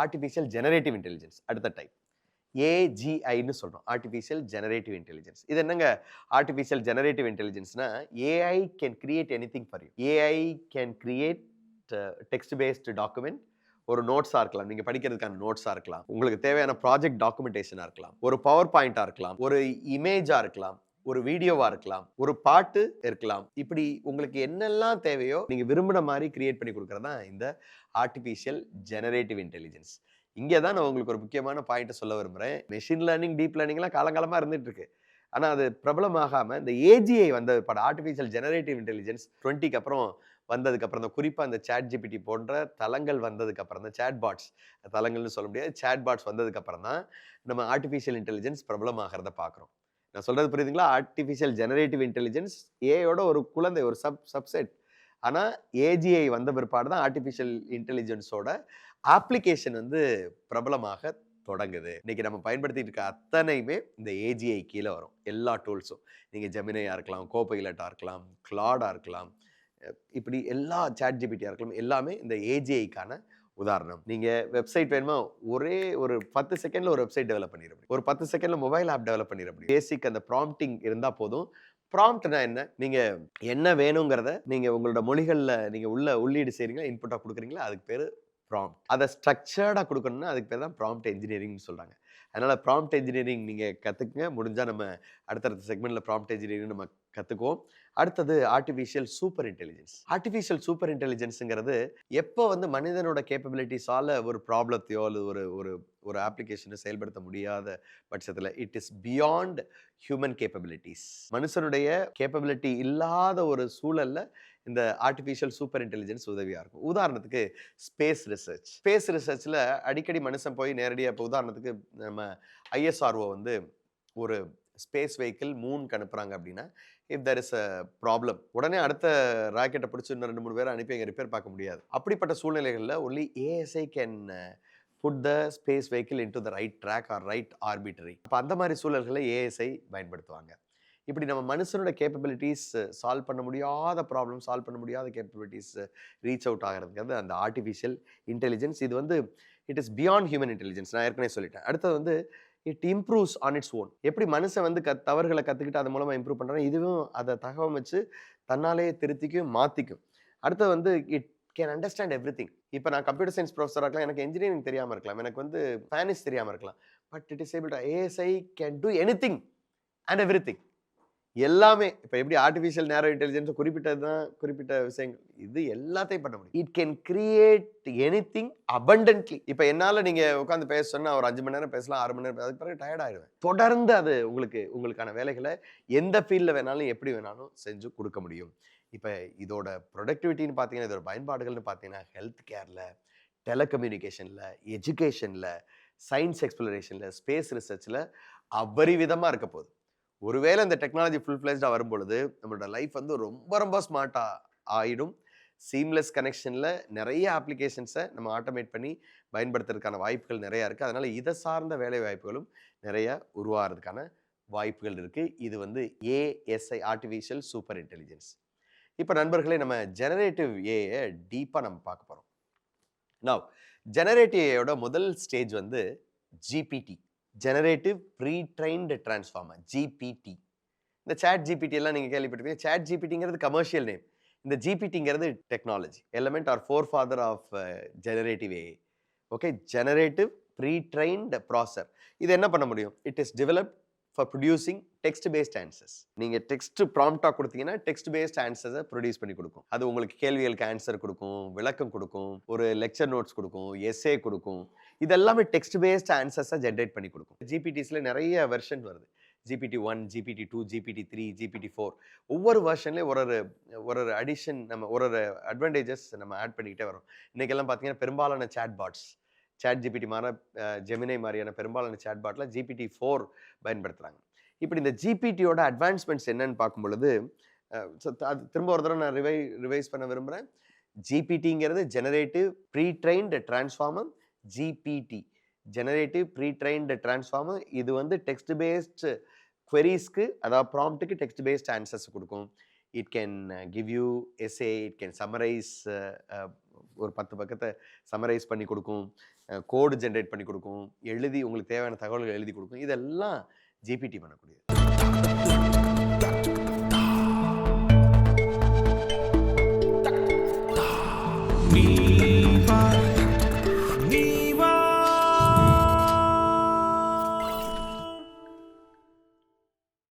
Artificial generative intelligence type டைப். ஏஜிஐன்னு சொல்றோம். Artificial generative intelligence. இது என்னங்க ஆர்டிஃபிஷியல் ஜெனரேட்டிவ் இன்டெலிஜென்ஸ்னா, AI can create anything for you. AI can create text based document. ஒரு நோட்ஸா இருக்கலாம். நீங்க படிக்கிறதுக்கான நோட்ஸா இருக்கலாம். உங்களுக்கு தேவையான ப்ராஜெக்ட் டாக்குமெண்டேஷனா இருக்கலாம். ஒரு பவர் பாயிண்டா இருக்கலாம். ஒரு இமேஜா இருக்கலாம். ஒரு வீடியோவா இருக்கலாம். ஒரு பாட்டு இருக்கலாம். இப்படி உங்களுக்கு என்னெல்லாம் தேவையோ நீங்க விரும்பின மாதிரி கிரியேட் பண்ணி கொடுக்கறது தான் இந்த ஆர்டிஃபிஷியல் ஜெனரேட்டிவ் இன்டெலிஜென்ஸ். இங்கே தான் நான் உங்களுக்கு ஒரு முக்கியமான பாயிண்ட்டை சொல்ல விரும்புகிறேன். மெஷின் லேர்னிங், டீப் லேர்னிங்லாம் காலங்காலமாக இருந்துட்டு இருக்கு. ஆனால் அது பிரபலமாகாமல் இந்த ஏஜிஐ வந்த பட ஆர்டிஃபிஷியல் ஜெனரேட்டிவ் இன்டெலிஜென்ஸ் 20க்கு அப்புறம் வந்ததுக்கப்புறம் தான், குறிப்பாக இந்த சாட் ஜிபிடி போன்ற தளங்கள் வந்ததுக்கப்புறம் தான், சேட் பாட்ஸ் தளங்கள்னு சொல்ல முடியாது, சேட் பாட்ஸ் வந்ததுக்கப்புறம் தான் நம்ம ஆர்டிஃபிஷியல் இன்டெலிஜென்ஸ் பிரபலமாகிறத பார்க்குறோம். நான் சொல்கிறது புரியுதுங்களா? ஆர்டிஃபிஷியல் ஜெனரேட்டிவ் இன்டெலிஜென்ஸ் ஏயோட ஒரு குழந்தை, ஒரு சப்செட். ஆனால் ஏஜிஐ வந்த பிற்பாடு தான் ஆர்டிஃபிஷியல் இன்டெலிஜென்ஸோட அப்ளிகேஷன் வந்து பிரபலமாக தொடங்குது. இன்னைக்கு நம்ம பயன்படுத்திட்டு இருக்க அத்தனையுமே இந்த ஏஜிஐ கீழே வரும். எல்லா டூல்ஸும் நீங்கள் ஜெமினியா இருக்கலாம், கோபைலட்டா இருக்கலாம், கிளாடா இருக்கலாம், இப்படி எல்லா சாட் ஜிபிடியா இருக்கலாம், எல்லாமே இந்த ஏஜிஐக்கான உதாரணம். நீங்க வெப்சைட் வேணுமா, ஒரே ஒரு 10 செகண்ட்ல ஒரு வெப்சைட் டெவலப் பண்ணிட முடியும். ஒரு 10 செகண்ட்ல மொபைல் ஆப் டெவலப் பண்ணிட முடியும். பேசிக் அந்த ப்ராம்ப்டிங் இருந்தா போதும். ப்ராம்ப்ட்னா என்ன? நீங்க என்ன வேணுங்கிறத நீங்க உங்களோட மொழிகள்ல நீங்க உள்ளீடு செய்றீங்களா, இன்புட்டா கொடுக்குறீங்களா, அதுக்கு பேரு ப்ராம்ப்ட். அதை ஸ்ட்ரக்சர்டா கொடுக்கணும்னா அதுக்கு பேர் தான் ப்ராம்ப்ட் என்ஜினியரிங்னு சொல்றாங்க. அதனால ப்ராம்ப்ட் என்ஜினியரிங் நீங்க கத்துக்குங்க. முடிஞ்சா நம்ம அடுத்தடுத்த செக்மெண்ட்ல ப்ராம்ப்ட் என்ஜினியரிங் நம்ம கத்துக்குவோம். அடுத்தது artificial super intelligence. Artificial super இன்டெலிஜென்ஸ்ங்கிறது எப்போ வந்து மனிதனோட கேப்பபிலிட்டிஸால ஒரு ப்ராப்ளத்தையோ அல்லது ஒரு ஒரு ஒரு அப்ளிகேஷனை செயல்படுத்த முடியாத பட்சத்தில், it is beyond human capabilities. மனுஷனுடைய கேப்பபிலிட்டி இல்லாத ஒரு சூழல்ல இந்த ஆர்டிஃபிஷியல் சூப்பர் இன்டெலிஜென்ஸ் உதவியா இருக்கும். உதாரணத்துக்கு ஸ்பேஸ் ரிசர்ச். ஸ்பேஸ் ரிசர்ச்ல அடிக்கடி மனுஷன் போய் நேரடியாக, இப்போ உதாரணத்துக்கு நம்ம ஐஎஸ்ஆர்ஓ வந்து ஒரு ஸ்பேஸ் வெஹிக்கிள் மூனுக்கு அனுப்புறாங்க அப்படின்னா, if there is a problem, உடனே அடுத்த ராக்கெட்டை பிடிச்சி இன்னும் 2-3 பேரை அனுப்பி அங்கே ரிப்பேர் பார்க்க முடியாது. அப்படிப்பட்ட சூழ்நிலைகளில் only ASI can put the space vehicle into the right track or right orbital. அப்போ அந்த மாதிரி சூழல்களை ஏஎஸ்ஐ பயன்படுத்துவாங்க. இப்படி நம்ம மனுஷனோட கேப்பபிலிட்டிஸ் சால்வ் பண்ண முடியாத ப்ராப்ளம், சால்வ் பண்ண முடியாத கேப்பபிலிட்டிஸ் ரீச் அவுட் ஆகிறதுங்கிறது அந்த ஆர்டிஃபிஷியல் இன்டெலிஜென்ஸ். இது வந்து it is beyond human intelligence. நான் ஏற்கனவே சொல்லிட்டேன். அடுத்தது வந்து it improves on its own. எப்படி மனுஷன் வந்து தவறுகளை கற்றுக்கிட்டு அது மூலமாக இம்ப்ரூவ் பண்ணுறாங்க, இதுவும் அதை தகவமைச்சு தன்னாலேயே திருத்திக்கும், மாற்றிக்கும். அடுத்தது வந்து it can understand every thing. இப்போ நான் கம்ப்யூட்டர் சயின்ஸ் ப்ரொஃபஸராக இருக்கலாம், எனக்கு இன்ஜினியரிங் தெரியாமல் இருக்கலாம், எனக்கு வந்து ஸ்பானிஷ் தெரியாமல் இருக்கலாம். But it is able to ASI can do anything and every thing. எல்லாமே இப்போ எப்படி ஆர்டிஃபிஷியல் நேரோ இன்டெலிஜென்ஸ் குறிப்பிட்டது தான், குறிப்பிட்ட விஷயங்கள், இது எல்லாத்தையும் பண்ண முடியும். It can create anything abundantly. இப்போ என்னால் நீங்கள் உட்காந்து பேச சொன்னால் ஒரு 5 மணி நேரம் பேசலாம், 6 மணி நேரம், அதுக்கு பிறகு டயர்ட் ஆயிடுவேன். தொடர்ந்து அது உங்களுக்கான வேலைகளை எந்த ஃபீல்டில் வேணாலும் எப்படி வேணாலும் செஞ்சு கொடுக்க முடியும். இப்போ இதோட ப்ரொடக்டிவிட்டின்னு பார்த்தீங்கன்னா, இதோட பயன்பாடுகள்னு பார்த்தீங்கன்னா, ஹெல்த் கேரில், டெலிகம்யூனிகேஷனில், எஜுகேஷனில், சயின்ஸ் எக்ஸ்ப்ளரேஷனில், ஸ்பேஸ் ரிசர்ச்சில் அபரிவிதமாக இருக்க போகுது. ஒருவேளை இந்த டெக்னாலஜி ஃபுல் ஃப்ளெஜ்டாக வரும்பொழுது நம்மளோட லைஃப் வந்து ரொம்ப ரொம்ப ஸ்மார்ட்டாக ஆகிடும். சீம்லெஸ் கனெக்ஷனில் நிறைய அப்ளிகேஷன்ஸை நம்ம ஆட்டோமேட் பண்ணி பயன்படுத்துறதுக்கான வாய்ப்புகள் நிறையா இருக்குது. அதனால் இதை சார்ந்த வேலை வாய்ப்புகளும் நிறைய உருவாகிறதுக்கான வாய்ப்புகள் இருக்குது. இது வந்து ஏஎஸ்ஐ, ஆர்டிஃபிஷியல் சூப்பர் இன்டெலிஜென்ஸ். இப்போ நண்பர்களே, நம்ம ஜெனரேட்டிவ் ஏஐ டீப்பாக நம்ம பார்க்க போகிறோம். நவ் ஜெனரேட்டிவ் ஏஐயோட முதல் ஸ்டேஜ் வந்து GPT, generative pre trained transformer, GPT. இந்த சாட் ஜிபிடி எல்லாம் நீங்கள் கேள்விப்பட்டிருப்பீங்க. சாட் ஜிபிடிங்கிறது கமர்ஷியல் நேம். இந்த ஜிபிடிங்கிறது technology element or forefather of generative AI. Okay, generative pre trained processor. இது என்ன பண்ண முடியும்? It is developed for producing text based answers. நீங்கள் டெக்ஸ்ட் ப்ராம்ப்டாக கொடுத்தீங்கன்னா டெக்ஸ்ட் பேஸ்ட் ஆன்சர்ஸை ப்ரொடியூஸ் பண்ணி கொடுக்கும். அது உங்களுக்கு கேள்விகளுக்கு ஆன்சர் கொடுக்கும், விளக்கம் கொடுக்கும், ஒரு லெக்சர் நோட்ஸ் கொடுக்கும், எஸ்ஏ கொடுக்கும். இதெல்லாமே டெக்ஸ்ட் பேஸ்ட் ஆன்சர்ஸை ஜென்ரேட் பண்ணி கொடுக்கும். ஜிபிடிஸில் நிறைய வெர்ஷன் வருது. GPT-1, GPT-2, GPT-3, GPT-4. ஒவ்வொரு வெர்ஷன்லேயும் ஒரு அடிஷன், நம்ம ஒரு அட்வான்டேஜஸ் நம்ம ஆட் பண்ணிக்கிட்டே வரோம். இன்றைக்கெல்லாம் பார்த்தீங்கன்னா பெரும்பாலான சேட் பாட்ஸ், சாட் ஜிபிடி மாதிரி, ஜெமினை மாதிரியான பெரும்பாலான சேட் பாட்டில் GPT-4 பயன்படுத்துகிறாங்க. இப்படி இந்த ஜிபிடியோட அட்வான்ஸ்மெண்ட்ஸ் என்னன்னு பார்க்கும் பொழுது, அது திரும்ப ஒரு தடவை நான் ரிவைஸ் பண்ண விரும்புகிறேன். ஜிபிடிங்கிறது generative pre trained transformer. GPT generative pre trained transformer. இது வந்து டெக்ஸ்ட் பேஸ்ட் queries-க்கு, அதாவது ப்ராம்ப்ட்டுக்கு டெக்ஸ்ட் பேஸ்ட் ஆன்சர்ஸ் கொடுக்கும். It can give you essay, it can summarize ஒரு 10 பக்கத்தை சம்மரைஸ் பண்ணி கொடுக்கும், கோடு ஜென்ரேட் பண்ணி கொடுக்கும், எழுதி உங்களுக்கு தேவையான தகவல்கள் எழுதி கொடுக்கும். இதெல்லாம் ஜிபிடி பண்ணக்கூடியது.